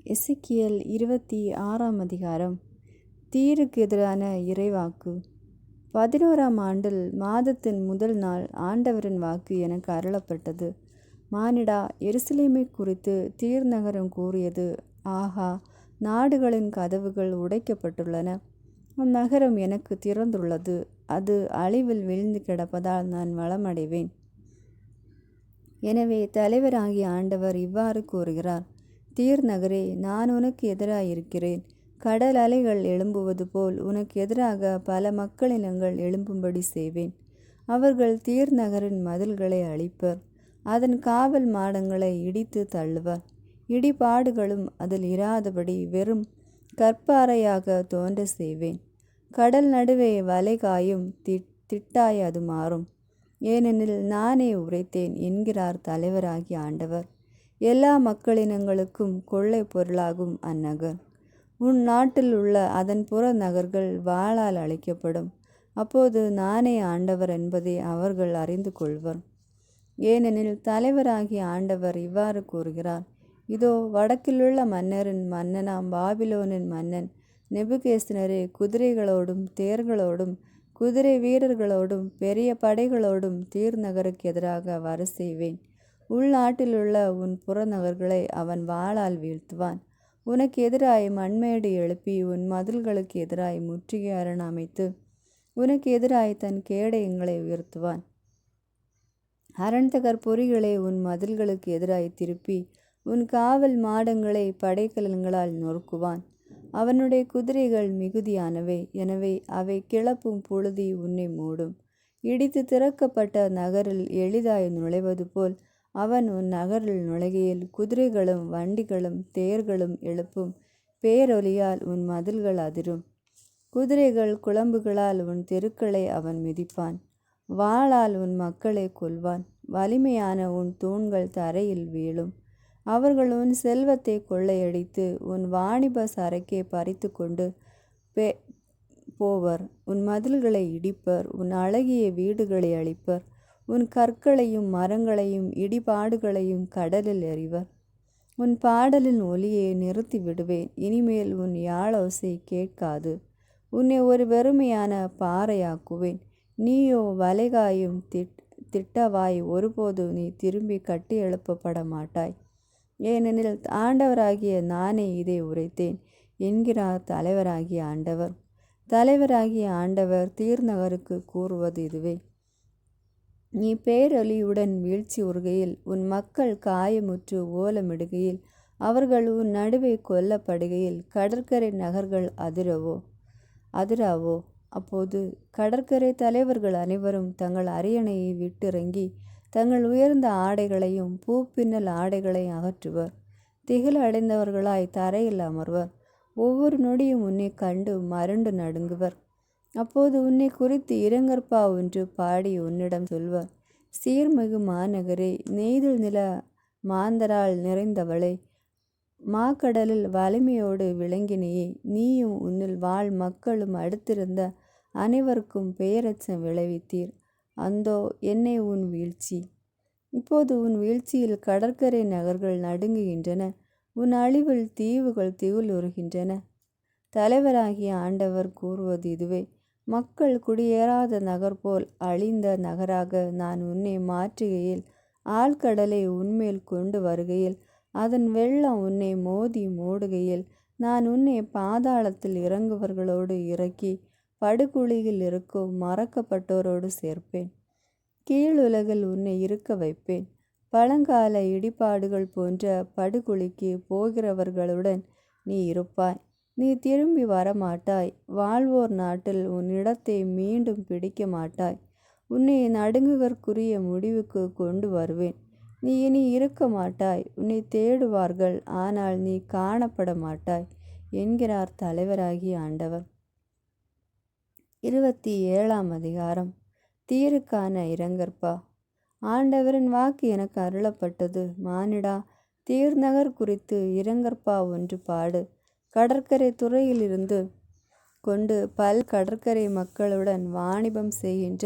எசேக்கியேல் 26ஆம் அதிகாரம். தீருக்கு எதிரான இறைவாக்கு. 11ஆம் ஆண்டில் மாதத்தின் முதல் நாள் ஆண்டவரின் வாக்கு எனக்கு அருளப்பட்டது. மானிடா, எருசலேமை குறித்து தீர் நகரம் கூறியது: ஆஹா, நாடுகளின் கதவுகள் உடைக்கப்பட்டுள்ளன, அந்நகரம் எனக்கு திறந்துள்ளது, அது அழிவில் வீழ்ந்து கிடப்பதால் நான் வளமடைவேன். எனவே தலைவராகிய ஆண்டவர் இவ்வாறு கூறுகிறார்: தீர் நகரே, நான் உனக்கு எதிராயிருக்கிறேன். கடல் அலைகள் எழும்புவது போல் உனக்கு எதிராக பல மக்களினங்கள் எழும்பும்படி செய்வேன். அவர்கள் தீர் நகரின் மதில்களை அழிப்பர், அதன் காவல் மாடங்களை இடித்து தள்ளுவர். இடிபாடுகளும் அதில் இராதபடி வெறும் கற்பாறையாக தோன்ற செய்வேன். கடல் நடுவே வளைகாயும் திட்டாய் அது மாறும். ஏனெனில் நானே உரைத்தேன் என்கிறார் தலைவராகிய ஆண்டவர். எல்லா மக்களினங்களுக்கும் கொள்ளை பொருளாகும் அந்நகர். உன் நாட்டில் உள்ள அதன் புற நகர்கள் வாளால் அழிக்கப்படும். அப்போது நானே ஆண்டவர் என்பதை அவர்கள் அறிந்து கொள்வர். ஏனெனில் தலைவராகிய ஆண்டவர் இவ்வாறு கூறுகிறார்: இதோ, வடக்கிலுள்ள மன்னரின் மன்னனாம் பாபிலோனின் மன்னன் நேபுகாத்நேசரே, குதிரைகளோடும் தேர்களோடும் குதிரை வீரர்களோடும் பெரிய படைகளோடும் தீர் நகருக்கு எதிராக வர செய்வேன். உள்நாட்டிலுள்ள உன் புறநகர்களை அவன் வாளால் வீழ்த்துவான். உனக்கு எதிராய் மண்மேடு எழுப்பி உன் மதில்களுக்கு எதிராய் முற்றுகை அரண் அமைத்து உனக்கு எதிராய் தன் கேடயங்களை உயர்த்துவான். அரண்தகர் பொறிகளை உன் மதில்களுக்கு எதிராய் திருப்பி உன் காவல் மாடங்களை படைக்கலன்களால் நொறுக்குவான். அவனுடைய குதிரைகள் மிகுதியானவை, எனவே அவை கிளப்பும் புழுதி உன்னை மூடும். இடித்து திறக்கப்பட்ட நகரில் எளிதாய் நுழைவது போல் அவன் உன் நகரில் நுழைகையில் குதிரைகளும் வண்டிகளும் தேர்களும் எழுப்பும் பேரொலியால் உன் மதில்கள் அதிரும். குதிரைகள் குளம்புகளால் உன் தெருக்களை அவன் மிதிப்பான். வாளால் உன் மக்களை கொல்வான். வலிமையான உன் தூண்கள் தரையில் வீழும். அவர்கள் உன் செல்வத்தை கொள்ளையடித்து உன் வாணிப சரக்கை பறித்து கொண்டு போவர். உன் மதில்களை இடிப்பர், உன் அழகிய வீடுகளை அழிப்பர். உன் கற்களையும் மரங்களையும் இடிபாடுகளையும் கடலில் எறிவர். உன் பாடலின் ஒலியை நிறுத்தி விடுவேன். இனிமேல் உன் யாழோசை கேட்காது. உன்னை ஒரு வெறுமையான பாறையாக்குவேன். நீயோ வளைகாயும் திட்டவாய், ஒருபோது நீ திரும்பி கட்டி எழுப்பப்பட மாட்டாய். ஏனெனில் ஆண்டவராகிய நானே இதை உரைத்தேன் என்கிறார் தலைவராகிய ஆண்டவர். தலைவராகிய ஆண்டவர் தீர் நகருக்கு கூறுவது இதுவே: நீ பேரொலியுடன் வீழ்ச்சி உறுகையில், உன் மக்கள் காயமுற்று ஓலமிடுகையில், அவர்கள் உன் நடுவே கொல்லப்படுகையில் கடற்கரை நகர்கள் அதிராவோ? அப்போது கடற்கரை தலைவர்கள் அனைவரும் தங்கள் அரியணையை விட்டிறங்கி தங்கள் உயர்ந்த ஆடைகளையும் பூப்பின்னல் ஆடைகளையும் அகற்றுவர். திகில் அடைந்தவர்களாய் தரையில் அமர்வர். ஒவ்வொரு நொடியும் உன்னை கண்டு மருண்டு நடுங்குவர். அப்போது உன்னை குறித்து இரங்கற்பா ஒன்று பாடி உன்னிடம் சொல்வர்: சீர்மிகு மாநகரே, நெய்தல் நில மாந்தரால் நிறைந்தவளே, மாக்கடலில் வலிமையோடு விளங்கினையே, நீயும் உன்னில் வாழ் மக்களும் அடுத்திருந்த அனைவருக்கும் பெயரச்சம் விளைவித்தீர். அந்தோ என்னை உன் வீழ்ச்சி! இப்போது உன் வீழ்ச்சியில் கடற்கரை நகர்கள் நடுங்குகின்றன, உன் அழிவில் தீவுகள் திகிலுறுகின்றன. தலைவராகிய ஆண்டவர் கூறுவது இதுவே: மக்கள் குடியேறாத நகர் போல் அழிந்த நகராக நான் உன்னை மாற்றுகையில், ஆழ்கடலை உன்மேல் கொண்டு வருகையில், அதன் வெள்ளம் உன்னை மோதி மூடுகையில், நான் உன்னை பாதாளத்தில் இறங்குவர்களோடு இறக்கி படுகுழியில் இருக்கும் மறக்கப்பட்டோரோடு சேர்ப்பேன். கீழுலகில் உன்னை இருக்க வைப்பேன். பழங்கால இடிபாடுகள் போன்ற படுகுழிக்கு போகிறவர்களுடன் நீ இருப்பாய். நீ திரும்பி வரமாட்டாய். வாழ்வோர் நாட்டில் உன் இடத்தை மீண்டும் பிடிக்க மாட்டாய். உன்னை நடுங்குவதற்குரிய முடிவுக்கு கொண்டு வருவேன். நீ இனி இருக்க மாட்டாய். உன்னை தேடுவார்கள், ஆனால் நீ காணப்பட மாட்டாய் என்கிறார் தலைவராகிய ஆண்டவர். 27ஆம் அதிகாரம். தீருக்கான இரங்கற்பா. ஆண்டவரின் வாக்கு எனக்கு அருளப்பட்டது: மானிடா, தீர் நகர் குறித்து இரங்கற்பா ஒன்று பாடு. கடற்கரை துறையிலிருந்து கொண்டு கடற்கரை மக்களுடன் வாணிபம் செய்கின்ற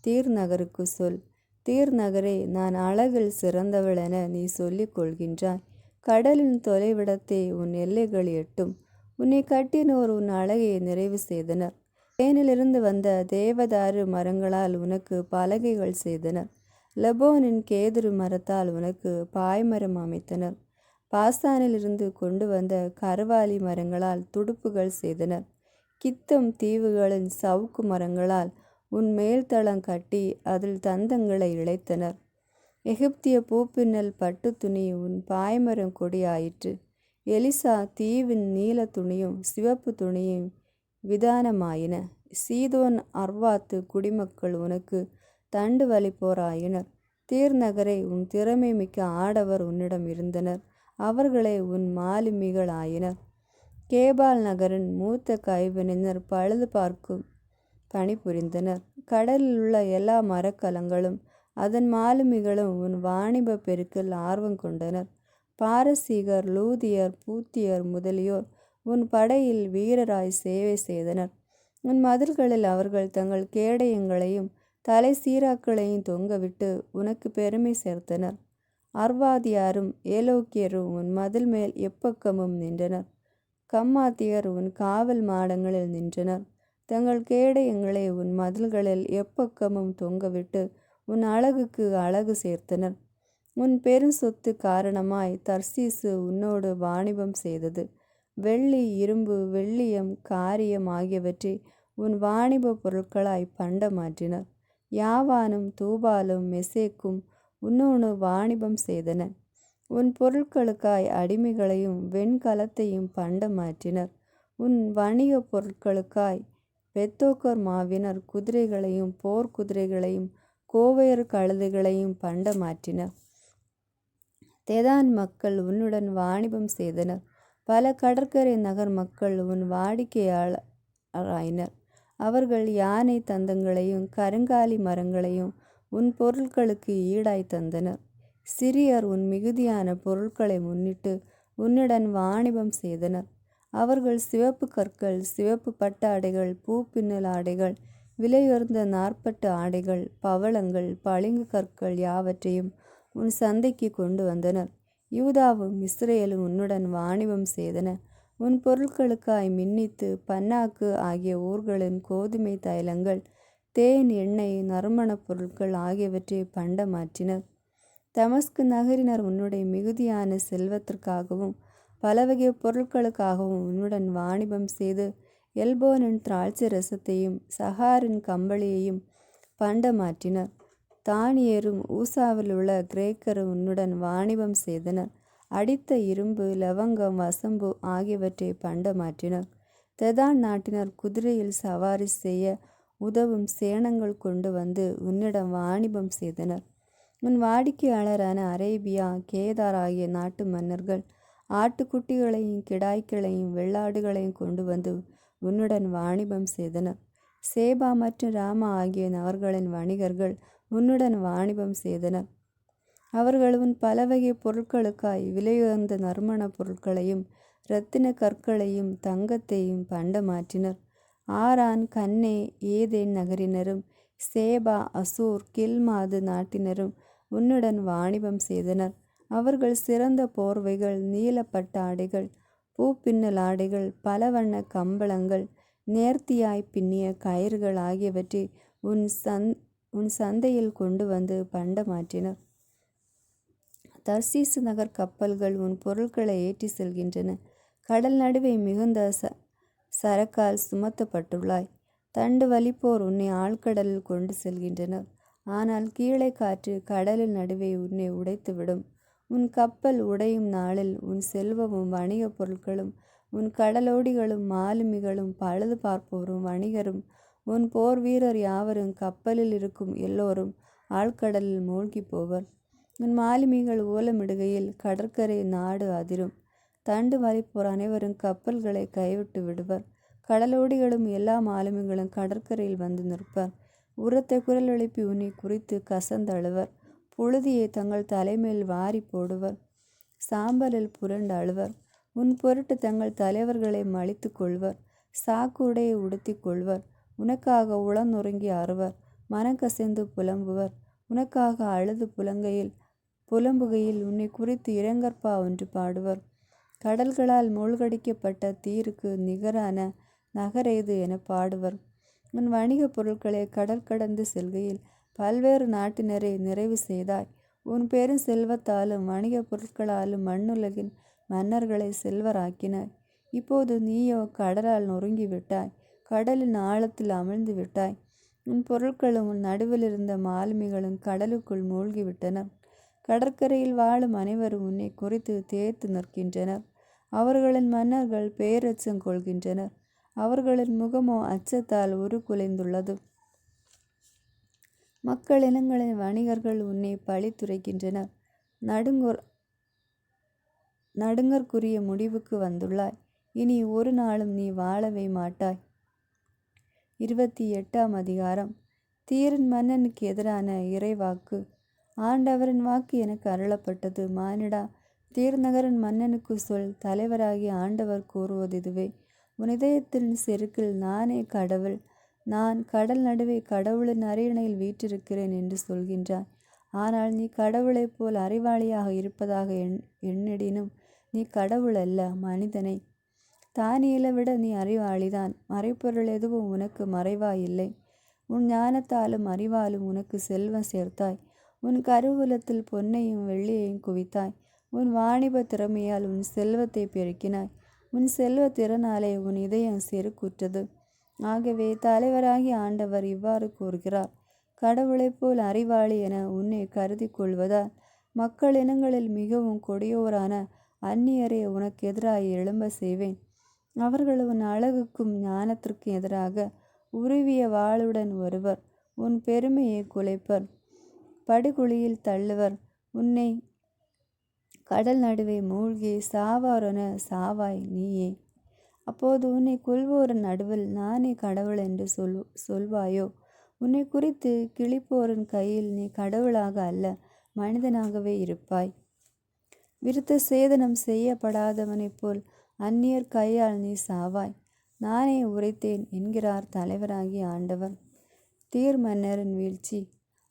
தீர் நகருக்கு சொல்: தீர் நகரே, நான் அழகில் சிறந்தவள் என நீ சொல்லிக் கொள்கின்றாய். கடலின் தொலைவிடத்தே உன் எல்லைகள் எட்டும். உன்னை கட்டினோர் உன் அழகை நிறைவு செய்தனர். தேனிலிருந்து வந்த தேவதாரு மரங்களால் உனக்கு பலகைகள் செய்தனர். லெபோனின் கேதுரு மரத்தால் உனக்கு பாய்மரம் அமைத்தனர். பாசானிலிருந்து கொண்டு வந்த கருவாலி மரங்களால் துடுப்புகள் செய்தனர். கித்தம் தீவுகளின் சவுக்கு மரங்களால் உன் மேல்தளம் கட்டி அதில் தந்தங்களை இழைத்தனர். எகிப்திய பூப்பின்னல் பட்டு துணி உன் பாய்மரம் கொடி ஆயிற்று. எலிசா தீவின் நீல துணியும் சிவப்பு துணியும் விதானமாயின. சீதோன் அர்வாத்து குடிமக்கள் உனக்கு தண்டு வலிப்போராயினர். தீர் நகரை உன் திறமை மிக்க ஆடவர் உன்னிடம் இருந்தனர். அவர்களே உன் மாலுமிகள் ஆயினர். கேபால் நகரின் மூத்த கைவினைஞர் பழுது பார்க்கும் பணிபுரிந்தனர். கடலில் உள்ள எல்லா மரக்கலங்களும் அதன் மாலுமிகளும் உன் வாணிப பெருக்கில் ஆர்வம் கொண்டனர். பாரசீகர், லூதியர், பூத்தியர் முதலியோர் உன் படையில் வீரராய் சேவை செய்தனர். உன் மதில்களில் அவர்கள் தங்கள் கேடயங்களையும் தலை சீராக்களையும் தொங்கவிட்டு உனக்கு பெருமை சேர்த்தனர். அர்வாதியாரும் ஏலோக்கியரும் உன் மதில் மேல் எப்பக்கமும் நின்றனர். கம்மாத்தியர் உன் காவல் மாடங்களில் நின்றனர். தங்கள் கேடயங்களை உன் மதில்களில் எப்பக்கமும் தொங்கவிட்டு உன் அழகுக்கு அழகு சேர்த்தனர். உன் பெரும் சொத்து காரணமாய் தர்சீசு உன்னோடு வாணிபம் செய்தது. வெள்ளி, இரும்பு, வெள்ளியம், காரியம் ஆகியவற்றை உன் வாணிப பொருட்களாய் பண்ட மாற்றினர். யாவானும் தூபாலும் மெசேக்கும் உன்னோடு வாணிபம் செய்தன. உன் பொருட்களுக்காய் அடிமைகளையும் வெண்கலத்தையும் பண்ட மாற்றினர். உன் வணிக பொருட்களுக்காய் பெத்தோக்கர் மாவினர் குதிரைகளையும் போர்க்குதிரைகளையும் கோவையர் கழுதைகளையும் பண்ட மாற்றினர். தெதான் மக்கள் உன்னுடன் வாணிபம் செய்தனர். பல கடற்கரை நகர் மக்கள் உன் வாடிக்கையாளராயினர். அவர்கள் யானை தந்தங்களையும் கருங்காலி மரங்களையும் உன் பொருட்களுக்கு ஈடாய் தந்தனர். சிறியர் உன் மிகுதியான பொருட்களை முன்னிட்டு உன்னுடன் வாணிபம் செய்தனர். அவர்கள் சிவப்பு கற்கள், சிவப்பு பட்டாடைகள், பூப்பின்னல் ஆடைகள், விலையுயர்ந்த நாற்பட்டு ஆடைகள், பவளங்கள், பளிங்கு கற்கள் யாவற்றையும் உன் சந்தைக்கு கொண்டு வந்தனர். யூதாவும் இஸ்ரேலும் உன்னுடன் வாணிபம் செய்தன. உன் பொருட்களுக்காய் மின்னித்து, பன்னாக்கு ஆகிய ஊர்களின் கோதுமை தைலங்கள், தேன், எண்ணெய், நறுமணப் பொருட்கள் ஆகியவற்றை பண்ட மாற்றினர். தமஸ்கு நகரினர் உன்னுடைய மிகுதியான செல்வத்திற்காகவும் பலவகை பொருட்களுக்காகவும் உன்னுடன் வாணிபம் செய்து எல்போனின் திராட்சை ரசத்தையும் சகாரின் கம்பளியையும் பண்ட மாற்றினர். தானியரும் ஊசாவில் உள்ள கிரேக்கரும் உன்னுடன் வாணிபம் செய்தனர். அடித்த இரும்பு, லவங்கம், வசம்பு ஆகியவற்றை பண்ட மாற்றினர். தெதான் நாட்டினர் குதிரையில் சவாரி செய்ய உதவும் சேணங்கள் கொண்டு வந்து உன்னிடம் வாணிபம் செய்தனர். உன் வாடிக்கையாளரான அரேபியா, கேதார் ஆகிய நாட்டு மன்னர்கள் ஆட்டுக்குட்டிகளையும் கிடாய்களையும் வெள்ளாடுகளையும் கொண்டு வந்து உன்னுடன் வாணிபம் செய்தனர். சேபா மற்றும் ராமா ஆகிய நகர்களின் வணிகர்கள் உன்னுடன் வாணிபம் செய்தனர். அவர்கள் உன் பலவகை பொருட்களுக்காய் விலையுயர்ந்த நறுமண பொருட்களையும் இரத்தின கற்களையும் தங்கத்தையும் பண்ட மாற்றினர். ஆரான், கன்னே, ஏதேன் நகரினரும் சேபா, அசூர், கில்மாது நாட்டினரும் உன்னுடன் வாணிபம் செய்தனர். அவர்கள் சிறந்த போர்வைகள், நீலப்பட்ட ஆடைகள், பூப்பின்னல் ஆடைகள், பல வண்ண கம்பளங்கள், நேர்த்தியாய் பின்னிய கயிறுகள் ஆகியவற்றை உன் சந்தையில் கொண்டு வந்து பண்ட மாற்றினர். தர்சீசு நகர் கப்பல்கள் உன் பொருட்களை ஏற்றி செல்கின்றன. கடல் நடுவே மிகுந்த சரக்கால் சுமத்தப்பட்டுள்ளாய். தண்டு வலிப்போர் உன்னை ஆழ்கடலில் கொண்டு செல்கின்றனர். ஆனால் கீழே காற்று கடலில் நடுவே உன்னை உடைத்துவிடும். உன் கப்பல் உடையும் நாளில் உன் செல்வமும் வணிக பொருட்களும் உன் கடலோடிகளும் மாலுமிகளும் பழுது பார்ப்போரும் வணிகரும் உன் போர் வீரர் யாவரும் கப்பலில் இருக்கும் எல்லோரும் ஆழ்கடலில் மூழ்கி போவர். உன் மாலுமிகள் ஓலமிடுகையில் கடற்கரை நாடு அதிரும். தண்டு வலிப்போர் அனைவரும் கப்பல்களை கைவிட்டு விடுவர். கடலோடிகளும் எல்லா மாலுமிகளும் கடற்கரையில் வந்து நிற்பர். உரத்த குரல் எழுப்பி உன்னை குறித்து கசந்தழுவர். புழுதியை தங்கள் தலைமேல் வாரி போடுவர். சாம்பலில் புரண்டு அழுவர். உன் பொருட்டு தங்கள் தலைவர்களை மலித்து கொள்வர். சாக்கு உடையை உடுத்தி கொள்வர். உனக்காக உளநொறுங்கி அறுவர். மனக்கசைந்து புலம்புவர். உனக்காக அழுது புலங்கையில் புலம்புகையில் உன்னை குறித்து இரங்கற்பா ஒன்று பாடுவர். கடல்களால் மூழ்கடிக்கப்பட்ட தீருக்கு நிகரான நகரேது என பாடுவர். உன் வணிக பொருட்களை கடல் கடந்து செல்கையில் பல்வேறு நாட்டினரை நிறைவு செய்தாய். உன் பெரும் செல்வத்தாலும் வணிக பொருட்களாலும் மண்ணுலகின் மன்னர்களை செல்வராக்கினாய். இப்போது நீயோ கடலால் நொறுங்கி விட்டாய், கடலின் ஆழத்தில் அமிழ்ந்து விட்டாய். உன் பொருட்களும் உன் நடுவில் இருந்த மாலுமிகளும் கடலுக்குள் மூழ்கிவிட்டன. கடற்கரையில் வாழும் அனைவரும் உன்னை குறித்து தேய்த்து நிற்கின்றனர். அவர்களின் மன்னர்கள் பேரச்சம் கொள்கின்றனர். அவர்களின் முகமோ அச்சத்தால் உருக்குலைந்துள்ளது. மக்கள் இனங்களின் வணிகர்கள் உன்னை பழித்துரைக்கின்றனர். நடுங்கற்குரிய முடிவுக்கு வந்துள்ளாய். இனி ஒரு நாளும் நீ வாழவே மாட்டாய். 28ஆம் அதிகாரம். தீரின் மன்னனுக்கு எதிரான இறைவாக்கு. ஆண்டவரின் வாக்கு எனக்கு அருளப்பட்டது. மானிடா, தீர் நகரின் மன்னனுக்கு சொல், தலைவராகிய ஆண்டவர் கூறுவது இதுவே: உன் இதயத்தின் செருக்கில் நானே கடவுள், நான் கடல் நடுவே கடவுளின் அரியணையில் வீற்றிருக்கிறேன் என்று சொல்கின்றாய். ஆனால் நீ கடவுளைப் போல் அறிவாளியாக இருப்பதாக எண்ணிடினும் நீ கடவுள் அல்ல, மனிதனே. தானியேலை விட நீ அறிவாளிதான். மறைப்பொருள் எதுவும் உனக்கு மறைவாயில்லை. உன் ஞானத்தாலும் அறிவாலும் உனக்கு செல்வம் சேர்த்தாய். உன் கருவூலத்தில் பொன்னையும் வெள்ளியையும் குவித்தாய். உன் வாணிப திறமையால் உன் செல்வத்தை பெருக்கினாய். உன் செல்வ திறனாலே உன் இதயம் செருக்குற்றது. ஆகவே தலைவராகிய ஆண்டவர் இவ்வாறு கூறுகிறார்: கடவுளைப் போல் அறிவாளி என உன்னை கருதி கொள்வதால் மக்கள் இனங்களில் மிகவும் கொடியோரான அந்நியரை உனக்கு எதிராக எழும்ப செய்வேன். அவர்கள் உன் அழகுக்கும் ஞானத்திற்கும் எதிராக உருவிய வாளுடன் வருவர். உன் பெருமையை குலைப்பர், படுகுழியில் தள்ளுவர். உன்னை கடல் நடுவே மூழ்கி சாவாரென சாவாய் நீயே. அப்போது உன்னை கொல்வோரின் நடுவில் நானே கடவுள் என்று சொல்வாயோ? உன்னை குறித்து கிழிப்போரின் கையில் நீ கடவுளாக அல்ல, மனிதனாகவே இருப்பாய். விருத்த சேதனம் செய்யப்படாதவனைப் போல் அந்நியர் கையால் நீ சாவாய். நானே உரைத்தேன் என்கிறார் தலைவராகிய ஆண்டவர். தீர் மன்னரின் வீழ்ச்சி.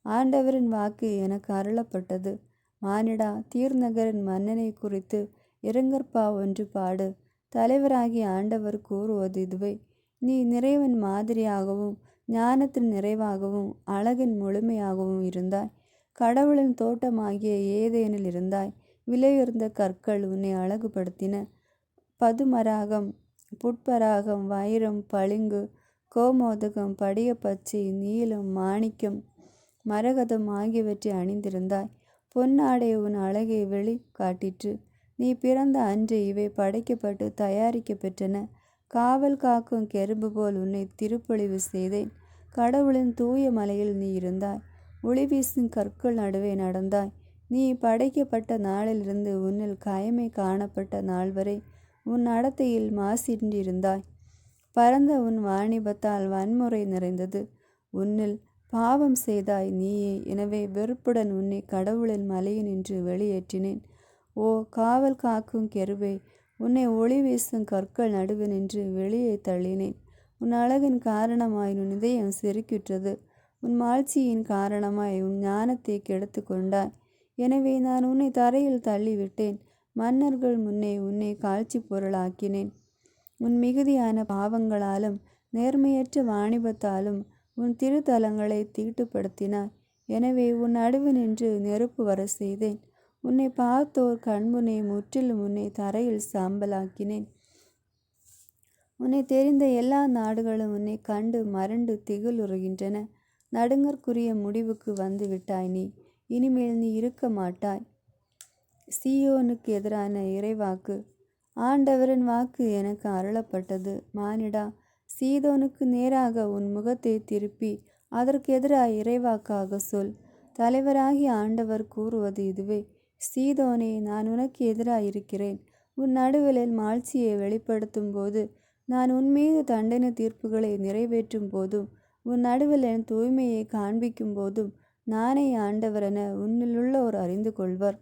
ஆண்டவரின் வாக்கு எனக்கு அருளப்பட்டது. மானிடா, தீர் நகரின் மன்னனை குறித்து இரங்கற்பா ஒன்று பாடு. தலைவராகிய ஆண்டவர் கூறுவது இதுவே: நீ நிறைவின் மாதிரியாகவும் ஞானத்தின் நிறைவாகவும் அழகின் முழுமையாகவும் இருந்தாய். கடவுளின் தோட்டமாகிய ஏதேனில் இருந்தாய். விலையுயர்ந்த கற்கள் உன்னை அழகுபடுத்தின. பதுமராகம், புட்பராகம், வைரம், பளிங்கு, கோமோதகம், படிகப்பச்சை, நீலம், மாணிக்கம், மரகதம் ஆகியவற்றை அணிந்திருந்தாய். பொன்னாடை உன் அழகை வெளி காட்டிற்று. நீ பிறந்த அன்று இவை படைக்கப்பட்டு தயாரிக்க பெற்றன. காவல் காக்கும் கெருபு போல் உன்னை திருப்பொழிவு செய்தேன். கடவுளின் தூய மலையில் நீ இருந்தாய். ஒளி வீசும் கற்கள் நடுவே நடந்தாய். நீ படைக்கப்பட்ட நாளிலிருந்து உன்னில் கயமை காணப்பட்ட நாள் வரை உன் நடத்தையில் மாசின்றிருந்தாய். பரந்த உன் வாணிபத்தால் வன்முறை நிறைந்தது. உன்னில் பாவம் செய்தாய் நீயே. எனவே வெறுப்புடன் உன்னை கடவுளின் மலையினின்று வெளியேற்றினேன். ஓ காவல் காக்கும் கெருபே, உன்னை ஒளி வீசும் கற்கள் நடுவே நின்று வெளியே தள்ளினேன். உன் அழகின் காரணமாய் உன் இதயம் செருக்குற்றது. உன் மாட்சியின் காரணமாய் உன் ஞானத்தை கெடுத்து கொண்டாய். எனவே நான் உன்னை தரையில் தள்ளிவிட்டேன். மன்னர்கள் முன்னே உன்னை காட்சி பொருளாக்கினேன். உன் மிகுதியான பாவங்களாலும் நேர்மையற்ற வாணிபத்தாலும் உன் திருத்தலங்களை தீட்டுப்படுத்தினாய். எனவே உன் நடுவு நின்று நெருப்பு வர செய்தேன். உன்னை பார்த்தோர் கண்முனே முற்றிலும் உன்னை தரையில் சாம்பலாக்கினேன். உன்னை தெரிந்த எல்லா நாடுகளும் உன்னை கண்டு மறண்டு திகிலுறுகின்றன. நடுங்கற்குரிய முடிவுக்கு வந்து விட்டாய் நீ. இனிமேல் நீ இருக்க மாட்டாய். சீயோனுக்கு எதிரான இறைவாக்கு. ஆண்டவரின் வாக்கு எனக்கு அருளப்பட்டது. மானிடா, சீதோனுக்கு நேராக உன் முகத்தை திருப்பி அதற்கு எதிராக இறைவாக்காக சொல். தலைவராகிய ஆண்டவர் கூறுவது இதுவே: சீதோனே, நான் உனக்கு எதிராக இருக்கிறேன். உன் நடுவில் மாட்சியை வெளிப்படுத்தும் போது, நான் உன்மீது தண்டனை தீர்ப்புகளை நிறைவேற்றும் போதும், உன் நடுவில் என் தூய்மையை காண்பிக்கும் போதும் நானே ஆண்டவரென உன்னிலுள்ளோர் அறிந்து கொள்வர்.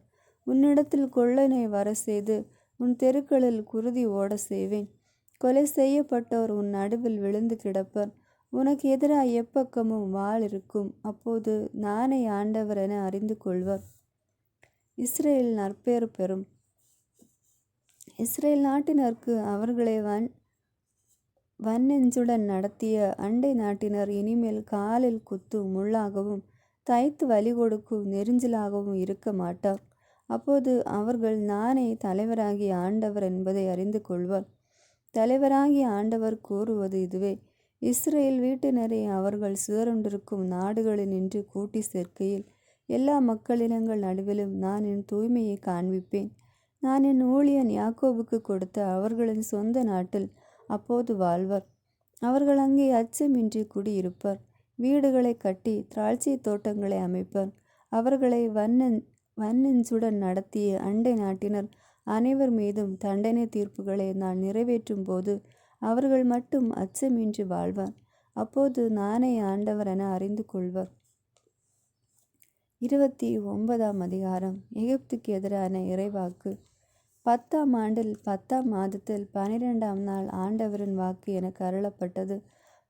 உன்னிடத்தில் கொள்ளனை வர செய்து உன் தெருக்களில் குருதி ஓட செய்வேன். கொலை செய்யப்பட்டோர் உன் நடுவில் விழுந்து கிடப்பர். உனக்கு எதிராக எப்பக்கமும் வாள் இருக்கும். அப்போது நானே ஆண்டவர் என அறிந்து கொள்வர். இஸ்ரேல் நற்பேறு பெறும். இஸ்ரேல் நாட்டினருக்கு அவர்களை வன்னெஞ்சுடன் நடத்திய அண்டை நாட்டினர் இனிமேல் காலில் குத்தும் முள்ளாகவும் தைத்து வலி கொடுக்கும் நெரிஞ்சிலாகவும் இருக்க மாட்டார். அப்போது அவர்கள் நானே தலைவராகிய ஆண்டவர் என்பதை அறிந்து கொள்வார். தலைவராகிய ஆண்டவர் கூறுவது இதுவே: இஸ்ரேல் வீட்டினரை அவர்கள் சிதறுண்டிருக்கும் நாடுகளினின்று கூட்டி சேர்க்கையில் எல்லா மக்களினங்கள் நடுவிலும் நான் என் தூய்மையை காண்பிப்பேன். நான் என் ஊழியன் யாக்கோபுக்கு கொடுத்த அவர்களின் சொந்த நாட்டில் அப்போது வாழ்வர். அவர்கள் அங்கே அச்சமின்றி குடியிருப்பர். வீடுகளை கட்டி திராட்சை தோட்டங்களை அமைப்பர். அவர்களை வன்னெஞ்சுடன் நடத்திய அண்டை நாட்டினர் அனைவர் மீதும் தண்டனை தீர்ப்புகளை நான் நிறைவேற்றும் போது அவர்கள் மட்டும் அச்சமின்றி வாழ்வார். அப்போது நானே ஆண்டவர் என அறிந்து கொள்வர். 29ஆம் அதிகாரம். எகிப்துக்கு எதிரான இறைவாக்கு. 10ஆம் ஆண்டில் 10ஆம் மாதத்தில் 12ஆம் நாள் ஆண்டவரின் வாக்கு எனக்கு அருளப்பட்டது.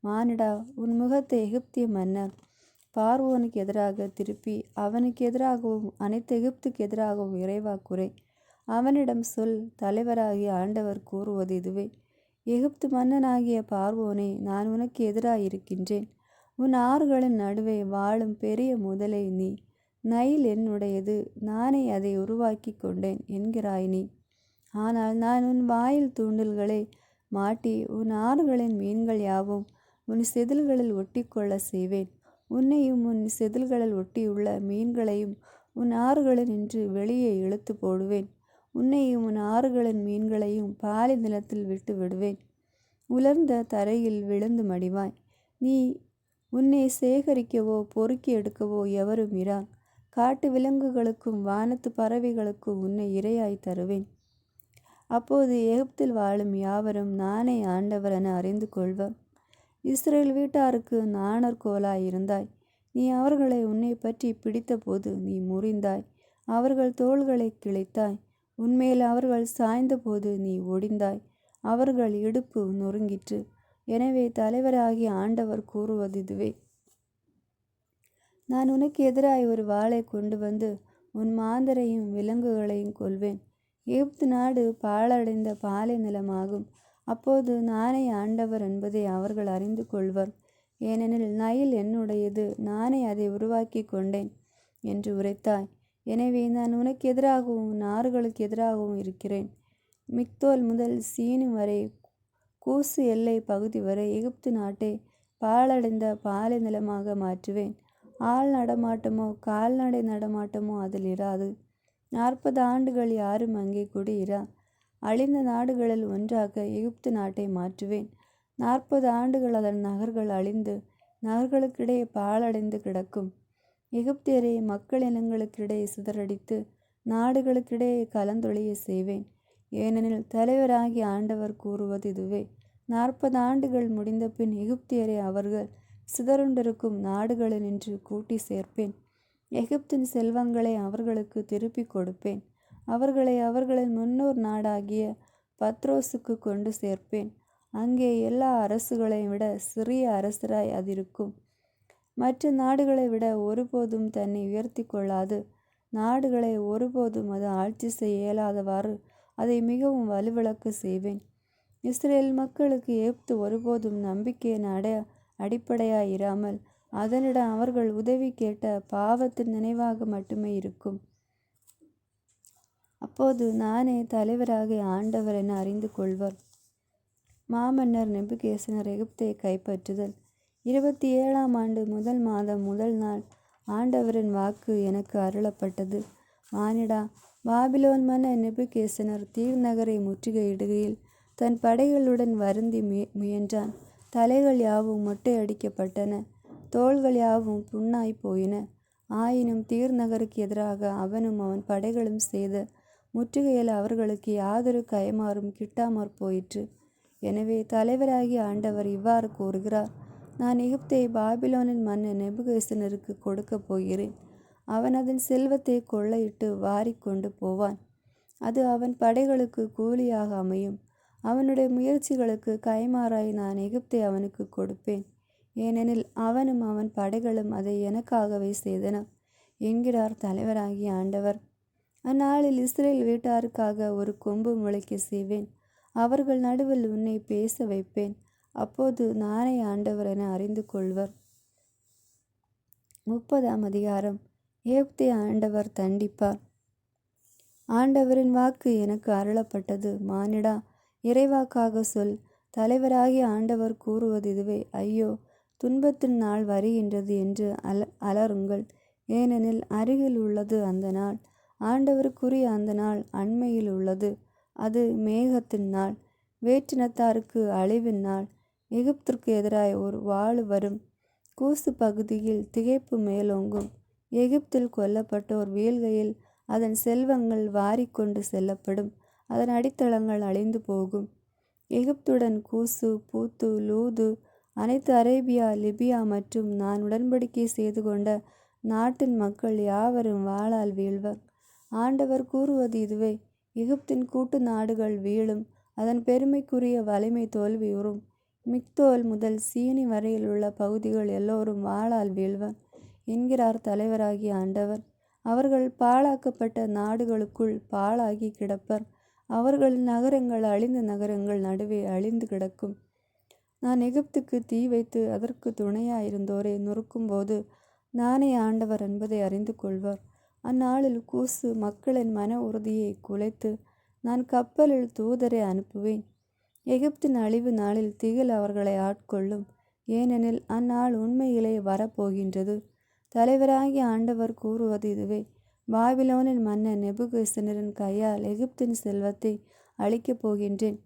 மானிடா, உன் முகத்தை எகிப்திய மன்னர் பார்வோனுக்கு எதிராக திருப்பி அவனுக்கு எதிராகவும் அனைத்து எகிப்துக்கு எதிராகவும் இறைவாக்குரை. அவனிடம் சொல்: தலைவராகிய ஆண்டவர் கூறுவது இதுவே: எகிப்து மன்னனாகிய பார்வோனே, நான் உனக்கு எதிராயிருக்கின்றேன். உன் ஆறுகளின் நடுவே வாழும் பெரிய முதலை நீ. நைல் என்னுடையது, நானே அதை உருவாக்கி கொண்டேன் என்கிறாய் நீ. ஆனால் நான் உன் வாயில் தூண்டில்களை மாட்டி உன் ஆறுகளின் மீன்கள் யாவும் உன் செதில்களில் ஒட்டிக்கொள்ள செய்வேன். உன்னையும் உன் செதில்களில் ஒட்டியுள்ள மீன்களையும் உன் ஆறுகளினின்று வெளியே இழுத்து போடுவேன். உன்னையும் உன் ஆறுகளின் மீன்களையும் பாலை நிலத்தில் விட்டு விடுவேன். உலர்ந்த தரையில் விழுந்து மடிவாய். நீ உன்னை சேகரிக்கவோ பொறுக்கி எடுக்கவோ எவரும் இரார். காட்டு விலங்குகளுக்கும் வானத்து பறவைகளுக்கும் உன்னை இரையாய் தருவேன். அப்போது எகிப்தில் வாழும் யாவரும் நானே ஆண்டவர் என அறிந்து கொள்வர். இஸ்ரேல் வீட்டாருக்கு நாணற்கோலாய் இருந்தாய். நீ அவர்களை உன்னை பற்றி பிடித்தபோது நீ முறிந்தாய். அவர்கள் தோள்களை கிழித்தாய். உன்மேல் அவர்கள் சாய்ந்தபோது நீ ஒடிந்தாய். அவர்கள் இடுப்பு நொறுங்கிற்று. எனவே தலைவராகிய ஆண்டவர் கூறுவது இதுவே: நான் உனக்கு எதிராய் ஒரு வாளை கொண்டு வந்து உன் மாந்தரையும் விலங்குகளையும் கொல்வேன். எகிப்து நாடு பாழடைந்த பாலை நிலமாகும். அப்போது நானே ஆண்டவர் என்பதை அவர்கள் அறிந்து கொள்வர். ஏனெனில் நைல் என்னுடையது, நானே அதை உருவாக்கி கொண்டேன் என்று உரைத்தாய். எனவே நான் உனக்கு எதிராகவும் உன் ஆறுகளுக்கு எதிராகவும் இருக்கிறேன். மிக்தோல் முதல் சீனு வரை, கூசு எல்லை பகுதி வரை எகிப்து நாட்டை பாழடைந்த பாலை நிலமாக மாற்றுவேன். ஆள் நடமாட்டமோ கால்நடை நடமாட்டமோ அதில் இராது. 40 ஆண்டுகள் யாரும் அங்கே குடியிரா. அழிந்த நாடுகளில் ஒன்றாக எகிப்து நாட்டை மாற்றுவேன். 40 ஆண்டுகள் அதன் நகர்கள் அழிந்து நகர்களுக்கிடையே பாழடைந்து கிடக்கும். எகிப்தியரை மக்களினங்களுக்கிடையே சிதறடித்து நாடுகளுக்கிடையே கலந்தொழிய செய்வேன். ஏனெனில் தலைவராகிய ஆண்டவர் கூறுவது இதுவே: 40 ஆண்டுகள் முடிந்த பின் எகிப்தியரை அவர்கள் சிதறுண்டிருக்கும் நாடுகளினின்று கூட்டி சேர்ப்பேன். எகிப்தின் செல்வங்களை அவர்களுக்கு திருப்பிக் கொடுப்பேன். அவர்களை அவர்களின் முன்னோர் நாடாகிய பத்ரோசுக்கு கொண்டு சேர்ப்பேன். அங்கே எல்லா அரசுகளையும் விட சிறிய அரசராய் அதிருக்கும். மற்ற நாடுகளை விட ஒருபோதும் தன்னை உயர்த்தி கொள்ளாது. நாடுகளை ஒருபோதும் அது ஆட்சி செய்ய இயலாதவாறு அதை மிகவும் வலுவிழக்க செய்வேன். இஸ்ரேல் மக்களுக்கு எகிப்து ஒருபோதும் நம்பிக்கையின் அடிப்படையாய் இராமல் அதனிடம் அவர்கள் உதவி கேட்ட பாவத்தின் நினைவாக மட்டுமே இருக்கும். அப்போது நானே தலைவராகிய ஆண்டவர் என அறிந்து கொள்வர். மாமன்னர் நெபுகேசனர் எகிப்தை கைப்பற்றுதல். 27ஆம் ஆண்டு முதல் மாதம் முதல் நாள் ஆண்டவரின் வாக்கு எனக்கு அருளப்பட்டது. மானிடா, பாபிலோன் மன்னர் நெபுகேசனர் தீர் நகரை முற்றுகையிடுகையில் தன் படைகளுடன் வருந்தி முயன்றான். தலைகள் யாவும் மொட்டையடிக்கப்பட்டன. தோள்கள் யாவும் புண்ணாய் போயின. ஆயினும் தீர் நகருக்கு எதிராக அவனும் அவன் படைகளும் செய்த முற்றுகையில் அவர்களுக்கு யாதொரு கைமாறும் கிட்டாமற் போயிற்று. எனவே தலைவராகிய ஆண்டவர் இவ்வாறு கூறுகிறார்: நான் எகிப்தை பாபிலோனின் மன்னன் நெபுகேசனருக்கு கொடுக்கப் போகிறேன். அவன் அதன் செல்வத்தை கொள்ளையிட்டு வாரிக்கொண்டு போவான். அது அவன் படைகளுக்கு கூலியாக அமையும். அவனுடைய முயற்சிகளுக்கு கைமாறாய் நான் எகிப்தை அவனுக்கு கொடுப்பேன். ஏனெனில் அவனும் அவன் படைகளும் அதை எனக்காகவே செய்தன என்கிறார் தலைவராகிய ஆண்டவர். அந்நாளில் இஸ்ரேல் வீட்டாருக்காக ஒரு கொம்பு முளைக்க செய்வேன். அவர்கள் நடுவில் உன்னை பேச வைப்பேன். அப்போது நானே ஆண்டவர் என அறிந்து கொள்வர். 30ஆம் அதிகாரம். எகிப்தை ஆண்டவர் தண்டிப்பார். ஆண்டவரின் வாக்கு எனக்கு அருளப்பட்டது. மானிடா, இறைவாக்காக சொல். தலைவராகிய ஆண்டவர் கூறுவது இதுவே: ஐயோ, துன்பத்தின் நாள் வருகின்றது என்று அலறுங்கள். ஏனெனில் அருகில் உள்ளது அந்த நாள். ஆண்டவருக்குரிய அந்த நாள் அண்மையில் உள்ளது. அது மேகத்தின் நாள், வேற்றினத்தாருக்கு அழிவின் நாள். எகிப்திற்கு எதிராய் ஒரு வாள் வரும். கூசு பகுதியில் திகைப்பு மேலோங்கும். எகிப்தில் கொல்லப்பட்டோர் வீழ்கையில் அதன் செல்வங்கள் வாரிக்கொண்டு செல்லப்படும். அதன் அடித்தளங்கள் அழிந்து போகும். எகிப்துடன் கூசு, பூத்து, லூது, அனைத்து அரேபியா, லிபியா மற்றும் நான் உடன்படிக்கை செய்து கொண்ட நாட்டின் மக்கள் யாவரும் வாளால் வீழ்வர். ஆண்டவர் கூறுவது இதுவே: எகிப்தின் கூட்டு நாடுகள் வீழும். அதன் பெருமைக்குரிய வலிமை தோல்வியுறும். மிக்தோல் முதல் சீனி வரையில் உள்ள பகுதிகள் எல்லோரும் வாளால் வீழ்வர் என்கிறார் தலைவராகிய ஆண்டவர். அவர்கள் பாழாக்கப்பட்ட நாடுகளுக்குள் பாழாகி கிடப்பர். அவர்களின் நகரங்கள் அழிந்த நகரங்கள் நடுவே அழிந்து கிடக்கும். நான் எகிப்துக்கு தீ வைத்து அதற்கு துணையாயிருந்தோரை நொறுக்கும்போது நானே ஆண்டவர் என்பதை அறிந்து கொள்வர். அந்நாளில் கூசு மக்களின் மன உறுதியை குலைத்து நான் கப்பலில் தூதரை அனுப்புவேன். எகிப்தின் அழிவு நாளில் திகில் அவர்களை ஆட்கொள்ளும். ஏனெனில் அந்நாள் உண்மையிலே வரப்போகின்றது. தலைவராகிய ஆண்டவர் கூறுவது இதுவே: பாபிலோனின் மன்னன் நேபுகத்நேசரின் கையால் எகிப்தின் செல்வத்தை அழிக்கப் போகின்றேன்.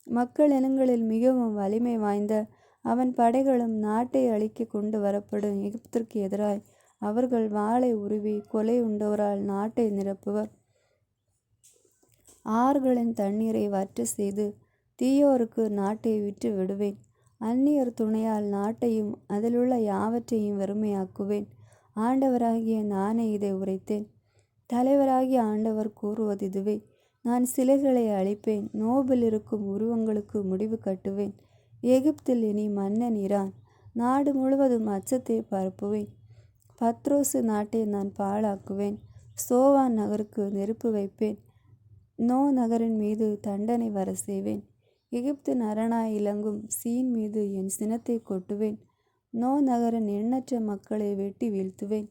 மக்கள் இனங்களில் மிகவும் வலிமை வாய்ந்த அவன் படைகளும் நாட்டை அழிக்க கொண்டு வரப்படும் எகிப்திற்கு எதிராய் அவர்கள் வாளை உருவி கொலை உண்டோரால் நாட்டை நிரப்புவர். ஆறுகளின் தண்ணீரை வற்ற செய்து தீயோருக்கு நாட்டை விட்டு விடுவேன். அந்நியர் துணையால் நாட்டையும் அதிலுள்ள யாவற்றையும் வெறுமையாக்குவேன். ஆண்டவராகிய நானே இதை உரைத்தேன். தலைவராகிய ஆண்டவர் கூறுவது இதுவே: நான் சிலைகளை அழிப்பேன். நோபில் இருக்கும் உருவங்களுக்கு முடிவு கட்டுவேன். எகிப்தில் இனி மன்னன் இரான். நாடு முழுவதும் அச்சத்தை பரப்புவேன். பத்ரோசு நாட்டை நான் பாழாக்குவேன். சோவான் நகருக்கு நெருப்பு வைப்பேன். நோ நகரின் மீது தண்டனை வர செய்வேன். எகிப்தின் அரணாய் இலங்கும் சீன் மீது என் சினத்தை கொட்டுவேன். நோ நகரின் எண்ணற்ற மக்களை வெட்டி வீழ்த்துவேன்.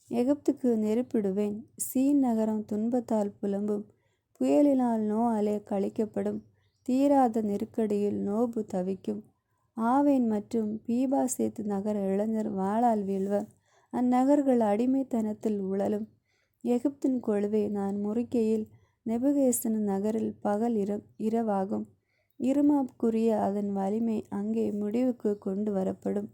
எகிப்துக்கு நெருப்பிடுவேன். சீன் நகரம் துன்பத்தால் புலம்பும். புயலினால் நோ அலை கழிக்கப்படும். தீராத நெருக்கடியில் நோபு தவிக்கும். ஆவேன் மற்றும் பீபாசேத் நகர இளைஞர் வாளால் வீழ்வர். அந்நகர்கள் அடிமைத்தனத்தில் உழலும். எகிப்தின் கொழுவை நான் முறிக்கையில் நேபுகத்நேசர் நகரில் பகல் இரவாகும். இருமாப்புக்குரிய அதன் வலிமை அங்கே முடிவுக்கு கொண்டு வரப்படும்.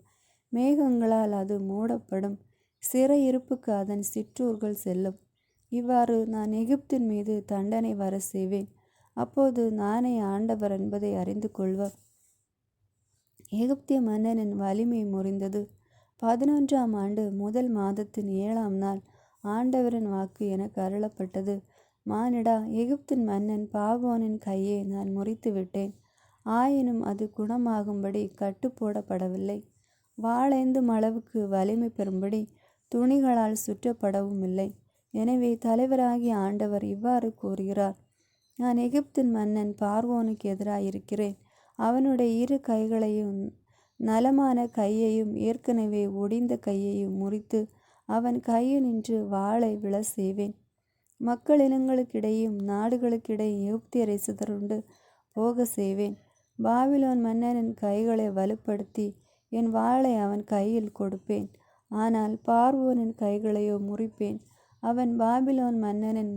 மேகங்களால் அது மூடப்படும். சிறையிருப்புக்கு அதன் சிற்றூர்கள் செல்லும். இவ்வாறு நான் எகிப்தின் மீது தண்டனை வர செய்வேன். அப்போது நானே ஆண்டவர் என்பதை அறிந்து கொள்வர். எகிப்திய மன்னனின் வலிமை முறிந்தது. 11ஆம் ஆண்டு முதல் மாதத்தின் 7ஆம் நாள் ஆண்டவரின் வாக்கு எனக்கு அருளப்பட்டது. மானிடா, எகிப்தின் மன்னன் பார்வோனின் கையை நான் முறித்து விட்டேன். ஆயினும் அது குணமாகும்படி கட்டு போடப்படவில்லை. வாளேந்தும் அளவுக்கு வலிமை பெறும்படி துணிகளால் சுற்றப்படவும் இல்லை. எனவே தலைவராகிய ஆண்டவர் இவ்வாறு கூறுகிறார்: நான் எகிப்தின் மன்னன் பார்வோனுக்கு எதிராயிருக்கிறேன். அவனுடைய இரு கைகளையும் நலமான கையையும் ஏற்கனவே ஒடிந்த கையையும் முறித்து அவன் கையினின்று வாளை விழ செய்வேன். மக்களினங்களுக்கிடையும் நாடுகளுக்கிடையும் எகிப்தியரை சிதறுண்டு போக செய்வேன். பாபிலோன் மன்னனின் கைகளை வலுப்படுத்தி என் வாளை அவன் கையில் கொடுப்பேன். ஆனால் பார்வோனின் கைகளையோ முறிப்பேன். அவன் பாபிலோன் மன்னனின்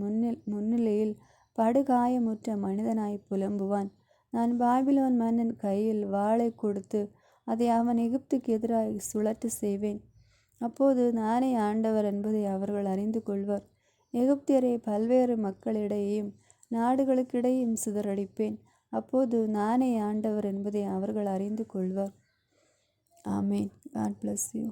முன்னிலையில் படுகாயமுற்ற மனிதனாய் புலம்புவான். நான் பாபிலோன் மன்னன் கையில் வாளை கொடுத்து அதை அவன் எகிப்துக்கு எதிராய் சுழற்ற செய்வேன். அப்போது நானே ஆண்டவர் என்பதை அவர்கள் அறிந்து கொள்வர். எகிப்தியரை பல்வேறு மக்களிடையேயும் நாடுகளுக்கிடையும் சிதறடிப்பேன். அப்போது நானே ஆண்டவர் என்பதை அவர்கள் அறிந்து கொள்வர். ஆமேன். God bless you.